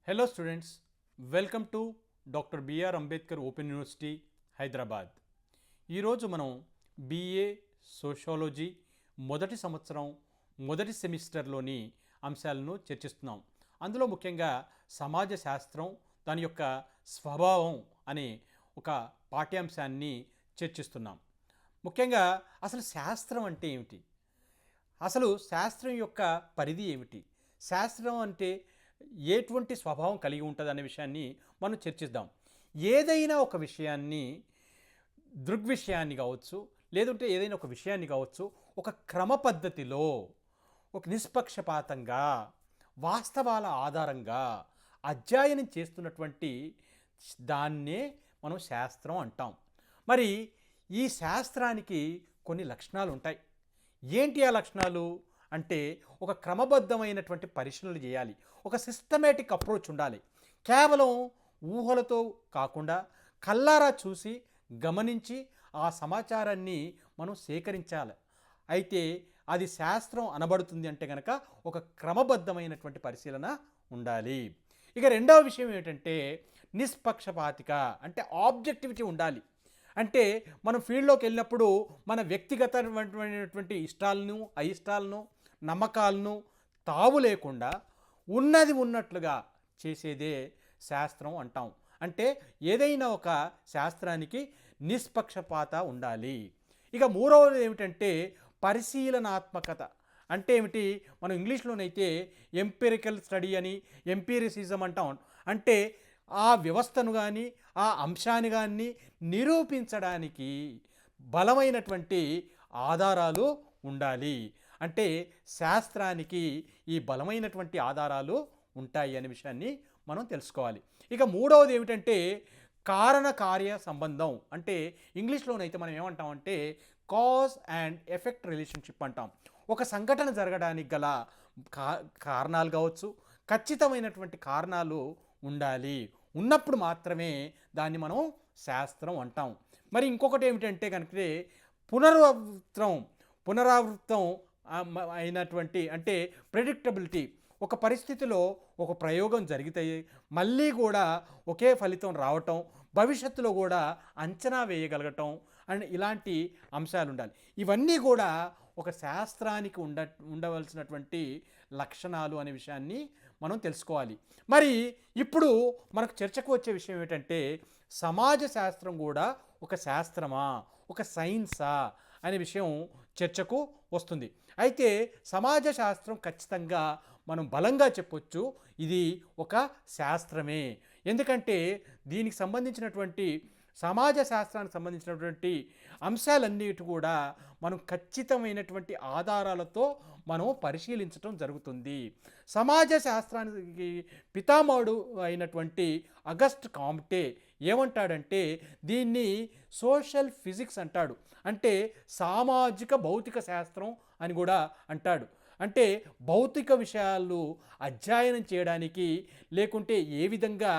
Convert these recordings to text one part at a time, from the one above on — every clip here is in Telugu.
Hello students, welcome to doctor B R Ambedkar open university Hyderabad. ఈరోజు మనం బిఏ సోషాలజీ మొదటి సంవత్సరం మొదటి సెమిస్టర్లోని అంశాలను చర్చిస్తున్నాం. అందులో ముఖ్యంగా సమాజ శాస్త్రం దాని యొక్క స్వభావం అనే ఒక పాఠ్యాంశాన్ని చర్చిస్తున్నాం. ముఖ్యంగా అసలు శాస్త్రం అంటే ఏమిటి, అసలు శాస్త్రం యొక్క పరిధి ఏమిటి, శాస్త్రం అంటే ఎటువంటి స్వభావం కలిగి ఉంటుంది అనే విషయాన్ని మనం చర్చిద్దాం. ఏదైనా ఒక విషయాన్ని, దృగ్విషయాన్ని కావచ్చు, లేదంటే ఏదైనా ఒక విషయాన్ని కావచ్చు, ఒక క్రమ పద్ధతిలో, ఒక నిష్పక్షపాతంగా, వాస్తవాల ఆధారంగా అధ్యయనం చేస్తున్నటువంటి దాన్నే మనం శాస్త్రం అంటాం. మరి ఈ శాస్త్రానికి కొన్ని లక్షణాలు ఉంటాయి. ఏంటి ఆ లక్షణాలు అంటే, ఒక క్రమబద్ధమైనటువంటి పరిశీలనలు చేయాలి, ఒక సిస్టమేటిక్ అప్రోచ్ ఉండాలి. కేవలం ఊహలతో కాకుండా కళ్ళారా చూసి గమనించి ఆ సమాచారాన్ని మనం సేకరించాలి. అయితే అది శాస్త్రం అనబడుతుంది అంటే కనుక ఒక క్రమబద్ధమైనటువంటి పరిశీలన ఉండాలి. ఇక రెండవ విషయం ఏంటంటే నిష్పక్షపాతిక, అంటే ఆబ్జెక్టివిటీ ఉండాలి. అంటే మనం ఫీల్డ్లోకి వెళ్ళినప్పుడు మన వ్యక్తిగతమైనటువంటి ఇష్టాలను, అయిష్టాలను, నమ్మకాలను తావు లేకుండా ఉన్నది ఉన్నట్లుగా చేసేదే శాస్త్రం అంటాం. అంటే ఏదైనా ఒక శాస్త్రానికి నిష్పక్షపాత ఉండాలి. ఇక మూడవది ఏమిటంటే పరిశీలనాత్మకత. అంటే ఏమిటి, మనం ఇంగ్లీష్లోనైతే ఎంపిరికల్ స్టడీ అని, ఎంపీరిసిజం అంటాం. అంటే ఆ వ్యవస్థను కానీ ఆ అంశాన్ని కానీ నిరూపించడానికి బలమైనటువంటి ఆధారాలు ఉండాలి. అంటే శాస్త్రానికి ఈ బలమైనటువంటి ఆధారాలు ఉంటాయి అనే విషయాన్ని మనం తెలుసుకోవాలి. ఇక మూడవది ఏమిటంటే కారణకార్య సంబంధం. అంటే ఇంగ్లీష్లోనైతే మనం ఏమంటామంటే కాజ్ అండ్ ఎఫెక్ట్ రిలేషన్షిప్ అంటాం. ఒక సంఘటన జరగడానికి గల కారణాలు కావచ్చు, ఖచ్చితమైనటువంటి కారణాలు ఉండాలి. ఉన్నప్పుడు మాత్రమే దాన్ని మనం శాస్త్రం అంటాం. మరి ఇంకొకటి ఏమిటంటే కనుక పునరావృతం అయినటువంటి, అంటే ప్రెడిక్టబిలిటీ. ఒక పరిస్థితిలో ఒక ప్రయోగం జరిగితే మళ్ళీ కూడా ఒకే ఫలితం రావటం, భవిష్యత్తులో కూడా అంచనా వేయగలగటం అండ్ ఇలాంటి అంశాలు ఉండాలి. ఇవన్నీ కూడా ఒక శాస్త్రానికి ఉండవలసినటువంటి లక్షణాలు అనే విషయాన్ని మనం తెలుసుకోవాలి. మరి ఇప్పుడు మనకు చర్చకు వచ్చే విషయం ఏంటంటే సమాజ శాస్త్రం కూడా ఒక శాస్త్రమా, ఒక సైన్సా అనే విషయం చర్చకు వస్తుంది. అయితే సమాజ శాస్త్రం ఖచ్చితంగా మనం బలంగా చెప్పొచ్చు, ఇది ఒక శాస్త్రమే. ఎందుకంటే దీనికి సంబంధించినటువంటి సమాజ శాస్త్రానికి సంబంధించినటువంటి అంశాలన్నిటి కూడా మనం ఖచ్చితమైనటువంటి ఆధారాలతో మనం పరిశీలించడం జరుగుతుంది. సమాజ శాస్త్రానికి పితామహుడు అయినటువంటి అగస్ట్ కామ్టే ఏమంటాడంటే దీన్ని సోషల్ ఫిజిక్స్ అంటాడు. అంటే సామాజిక భౌతిక శాస్త్రం అని కూడా అంటాడు. అంటే భౌతిక విషయాలు అధ్యయనం చేయడానికి, లేకుంటే ఏ విధంగా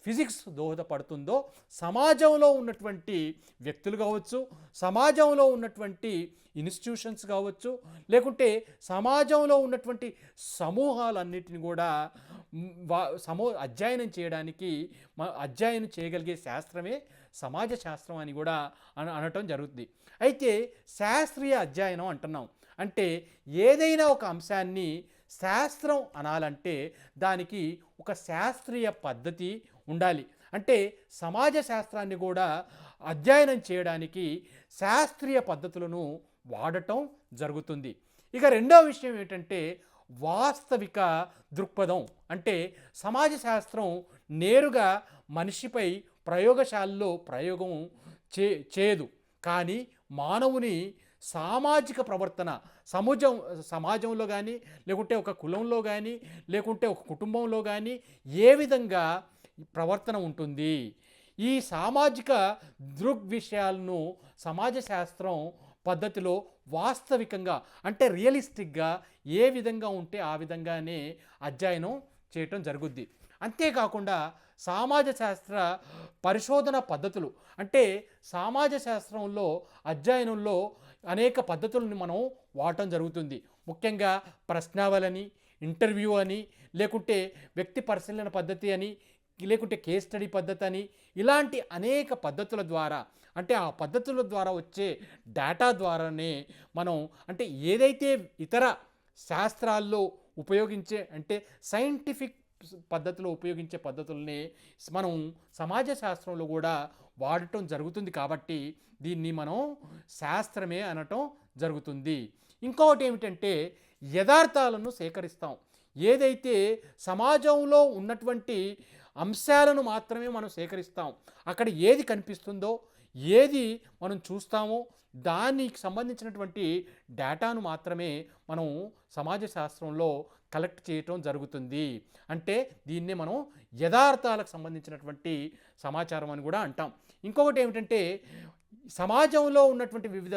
ఫిజిక్స్ దోహదపడుతుందో సమాజంలో ఉన్నటువంటి వ్యక్తులు కావచ్చు, సమాజంలో ఉన్నటువంటి ఇన్స్టిట్యూషన్స్ కావచ్చు, లేకుంటే సమాజంలో ఉన్నటువంటి సమూహాలన్నిటిని కూడా అధ్యయనం చేయడానికి అధ్యయనం చేయగలిగే శాస్త్రమే సమాజ శాస్త్రం అని కూడా అనటం జరుగుతుంది. అయితే శాస్త్రీయ అధ్యయనం అంటున్నాం. అంటే ఏదైనా ఒక అంశాన్ని శాస్త్రం అనాలంటే దానికి ఒక శాస్త్రీయ పద్ధతి ఉండాలి. అంటే సమాజ శాస్త్రాన్ని కూడా అధ్యయనం చేయడానికి శాస్త్రీయ పద్ధతులను వాడటం జరుగుతుంది. ఇక రెండవ విషయం ఏంటంటే వాస్తవిక దృక్పథం. అంటే సమాజ శాస్త్రం నేరుగా మనిషిపై ప్రయోగశాలలో ప్రయోగం చేయదు, కానీ మానవుని సామాజిక ప్రవర్తన సమాజంలో కానీ, లేకుంటే ఒక కులంలో కానీ, లేకుంటే ఒక కుటుంబంలో కానీ ఏ విధంగా ప్రవర్తన ఉంటుంది, ఈ సామాజిక దృగ్విషయాలను సమాజ శాస్త్రం పద్ధతిలో వాస్తవికంగా, అంటే రియలిస్టిక్గా ఏ విధంగా ఉంటే ఆ విధంగానే అధ్యయనం చేయటం జరుగుద్ది. అంతేకాకుండా సమాజ శాస్త్ర పరిశోధన పద్ధతులు, అంటే సమాజ శాస్త్రంలో అధ్యయనంలో అనేక పద్ధతులను మనం వాడటం జరుగుతుంది. ముఖ్యంగా ప్రశ్నావళిని, ఇంటర్వ్యూ అని, లేకుంటే వ్యక్తి పరిశీలన పద్ధతి అని, లేకుంటే కేస్ స్టడీ పద్ధతి అని, ఇలాంటి అనేక పద్ధతుల ద్వారా, అంటే ఆ పద్ధతుల ద్వారా వచ్చే డేటా ద్వారానే మనం, అంటే ఏదైతే ఇతర శాస్త్రాల్లో ఉపయోగించే, అంటే సైంటిఫిక్ పద్ధతిలో ఉపయోగించే పద్ధతుల్ని మనం సమాజ శాస్త్రంలో కూడా వాడటం జరుగుతుంది. కాబట్టి దీన్ని మనం శాస్త్రమే అనటం జరుగుతుంది. ఇంకొకటి ఏమిటంటే యథార్థాలను సేకరిస్తాం. ఏదైతే సమాజంలో ఉన్నటువంటి అంశాలను మాత్రమే మనం సేకరిస్తాం. అక్కడ ఏది కనిపిస్తుందో, ఏది మనం చూస్తామో దానికి సంబంధించినటువంటి డేటాను మాత్రమే మనం సమాజ శాస్త్రంలో కలెక్ట్ చేయటం జరుగుతుంది. అంటే దీన్నే మనం యథార్థాలకు సంబంధించినటువంటి సమాచారం అని కూడా అంటాం. ఇంకొకటి ఏమిటంటే సమాజంలో ఉన్నటువంటి వివిధ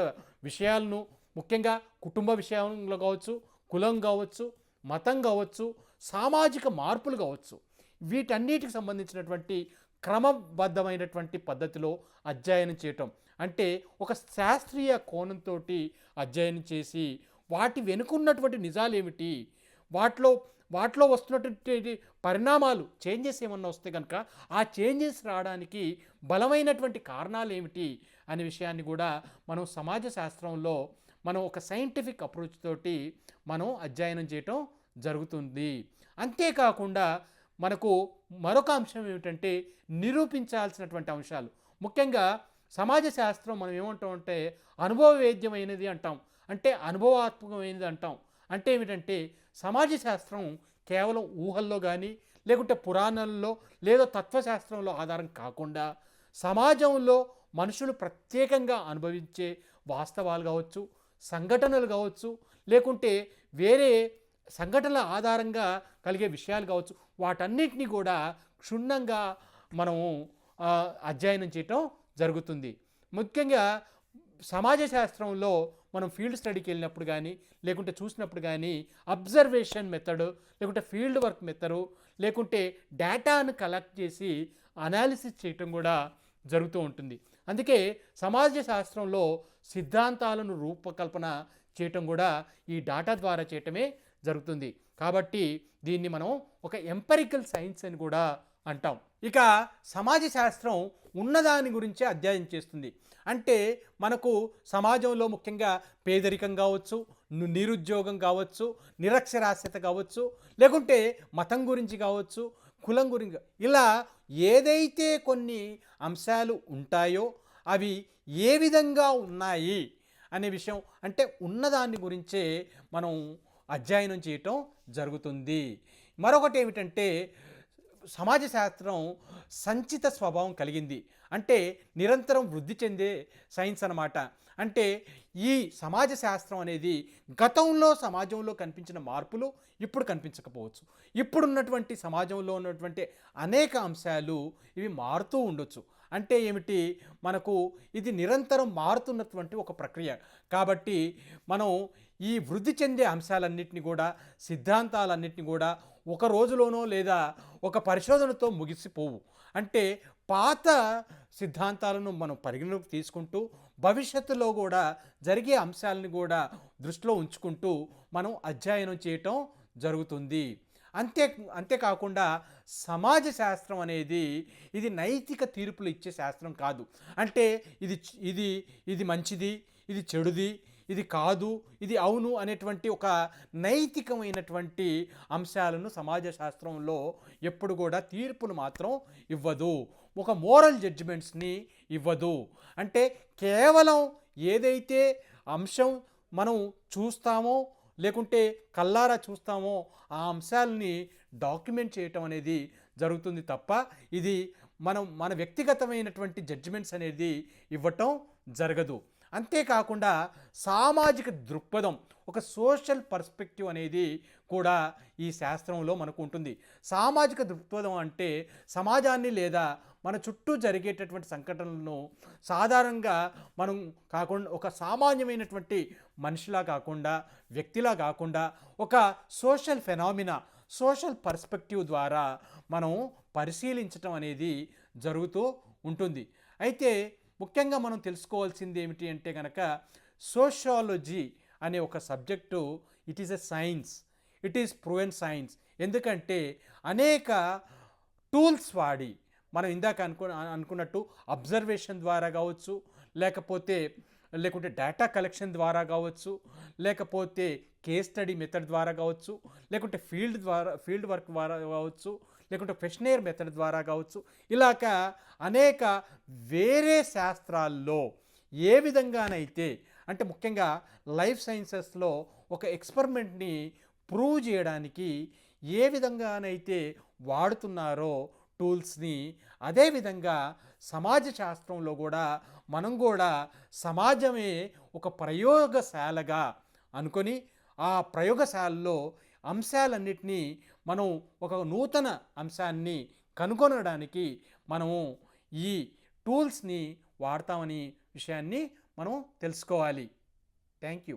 విషయాలను, ముఖ్యంగా కుటుంబ విషయంలో కావచ్చు, కులం కావచ్చు, మతం కావచ్చు, సామాజిక మార్పులు కావచ్చు, వీటన్నిటికి సంబంధించినటువంటి క్రమబద్ధమైనటువంటి పద్ధతిలో అధ్యయనం చేయటం, అంటే ఒక శాస్త్రీయ కోణంతో అధ్యయనం చేసి వాటి వెనుకున్నటువంటి నిజాలు ఏమిటి, వాటిలో వస్తున్నటువంటి పరిణామాలు, చేంజెస్ ఏమన్నా వస్తే కనుక ఆ చేంజెస్ రావడానికి బలమైనటువంటి కారణాలు ఏమిటి అనే విషయాన్ని కూడా మనం సమాజ శాస్త్రంలో మనం ఒక సైంటిఫిక్ అప్రోచ్ తోటి మనం అధ్యయనం చేయటం జరుగుతుంది. అంతేకాకుండా మనకు మరొక అంశం ఏమిటంటే నిరూపించాల్సినటువంటి అంశాలు. ముఖ్యంగా సమాజ శాస్త్రం మనం ఏమంటామంటే అనుభవవేద్యమైనది అంటాం, అంటే అనుభవాత్మకమైనది అంటాం. అంటే ఏమిటంటే సమాజ శాస్త్రం కేవలం ఊహల్లో కానీ, లేకుంటే పురాణాల్లో లేదా తత్వశాస్త్రంలో ఆధారం కాకుండా సమాజంలో మనుషులు ప్రత్యేకంగా అనుభవించే వాస్తవాలు కావచ్చు, సంఘటనలు కావచ్చు, లేకుంటే వేరే సంఘటనల ఆధారంగా కలిగే విషయాలు కావచ్చు, వాటన్నిటినీ కూడా క్షుణ్ణంగా మనము అధ్యయనం చేయటం జరుగుతుంది. ముఖ్యంగా సమాజ శాస్త్రంలో మనం ఫీల్డ్ స్టడీకి వెళ్ళినప్పుడు కానీ, లేకుంటే చూసినప్పుడు కానీ అబ్జర్వేషన్ మెథడ్, లేకుంటే ఫీల్డ్ వర్క్ మెథడు, లేకుంటే డేటాను కలెక్ట్ చేసి అనాలిసిస్ చేయటం కూడా జరుగుతూ ఉంటుంది. అందుకే సమాజ శాస్త్రంలో సిద్ధాంతాలను రూపకల్పన చేయటం కూడా ఈ డేటా ద్వారా చేయటమే జరుగుతుంది. కాబట్టి దీన్ని మనం ఒక ఎంపెరికల్ సైన్స్ అని కూడా అంటాం. ఇక సమాజ శాస్త్రం ఉన్నదాని గురించే అధ్యయనం చేస్తుంది. అంటే మనకు సమాజంలో ముఖ్యంగా పేదరికం కావచ్చు, నిరుద్యోగం కావచ్చు, నిరక్షరాస్యత కావచ్చు, లేకుంటే మతం గురించి కావచ్చు, కులం గురించి, ఇలా ఏదైతే కొన్ని అంశాలు ఉంటాయో అవి ఏ విధంగా ఉన్నాయి అనే విషయం, అంటే ఉన్నదాన్ని గురించే మనం అధ్యయనం చేయటం జరుగుతుంది. మరొకటి ఏమిటంటే సమాజ శాస్త్రం సంచిత స్వభావం కలిగింది, అంటే నిరంతరం వృద్ధి చెందే సైన్స్ అన్నమాట. అంటే ఈ సమాజ శాస్త్రం అనేది గతంలో సమాజంలో కనిపించిన మార్పులు ఇప్పుడు కనిపించకపోవచ్చు. ఇప్పుడున్నటువంటి సమాజంలో ఉన్నటువంటి అనేక అంశాలు ఇవి మారుతూ ఉండొచ్చు. అంటే ఏమిటి, మనకు ఇది నిరంతరం మారుతున్నటువంటి ఒక ప్రక్రియ. కాబట్టి మనం ఈ వృద్ధి చెందే అంశాలన్నింటినీ కూడా, సిద్ధాంతాలన్నింటినీ కూడా ఒక రోజులోనో లేదా ఒక పరిశోధనతో ముగిసిపోవు. అంటే పాత సిద్ధాంతాలను మనం పరిగణలోకి తీసుకుంటూ భవిష్యత్తులో కూడా జరిగే అంశాలను కూడా దృష్టిలో ఉంచుకుంటూ మనం అధ్యయనం చేయటం జరుగుతుంది. అంతేకాకుండా సమాజ శాస్త్రం అనేది ఇది నైతిక తీర్పులు ఇచ్చే శాస్త్రం కాదు. అంటే ఇది మంచిది, ఇది చెడుది, ఇది కాదు, ఇది అవును అనేటువంటి ఒక నైతికమైనటువంటి అంశాలను సమాజ శాస్త్రంలో ఎప్పుడు కూడా తీర్పులు మాత్రం ఇవ్వదు, ఒక మోరల్ జడ్జిమెంట్స్ని ఇవ్వదు. అంటే కేవలం ఏదైతే అంశం మనం చూస్తామో లేకుంటే కల్లారా చూస్తామో ఆ అంశాలని డాక్యుమెంట్ చేయటం అనేది జరుగుతుంది తప్ప ఇది మన వ్యక్తిగతమైనటువంటి జడ్జిమెంట్స్ అనేది ఇవ్వటం జరగదు. అంతేకాకుండా సామాజిక దృక్పథం, ఒక సోషల్ పర్స్పెక్టివ్ అనేది కూడా ఈ శాస్త్రంలో మనకు ఉంటుంది. సామాజిక దృక్పథం అంటే సమాజాన్ని లేదా మన చుట్టూ జరిగేటటువంటి సంఘటనలను సాధారణంగా మనం కాకుండా ఒక సామాన్యమైనటువంటి మనిషిలా కాకుండా, వ్యక్తిలా కాకుండా ఒక సోషల్ ఫెనామినా, సోషల్ పర్స్పెక్టివ్ ద్వారా మనం పరిశీలించటం అనేది జరుగుతూ ఉంటుంది. అయితే ముఖ్యంగా మనం తెలుసుకోవాల్సింది ఏమిటి అంటే కనుక సోషియాలజీ అనే ఒక subject, it is a science, it is proven science. ఎందుకంటే అనేక టూల్స్ వాడి మనం ఇందాక అనుకున్నట్టు అబ్జర్వేషన్ ద్వారా కావచ్చు, లేకుంటే డేటా కలెక్షన్ ద్వారా కావచ్చు, లేకపోతే కేస్ స్టడీ మెథడ్ ద్వారా కావచ్చు, లేకుంటే ఫీల్డ్ వర్క్ ద్వారా కావచ్చు, లేకుంటే క్వెషనైర్ మెథడ్ ద్వారా కావచ్చు, ఇలాగ అనేక వేరే శాస్త్రాల్లో ఏ విధంగానైతే అంటే ముఖ్యంగా లైఫ్ సైన్సెస్లో ఒక ఎక్స్పెరిమెంట్ని ప్రూవ్ చేయడానికి ఏ విధంగానైతే వాడుతున్నారో టూల్స్ని, అదేవిధంగా సమాజ శాస్త్రంలో కూడా మనం కూడా సమాజమే ఒక ప్రయోగశాలగా అనుకొని ఆ ప్రయోగశాలలో అంశాలన్నిటినీ మనం ఒక నూతన అంశాన్ని కనుగొనడానికి మనము ఈ టూల్స్ని వాడతామని విషయాన్ని మనం తెలుసుకోవాలి. Thank you.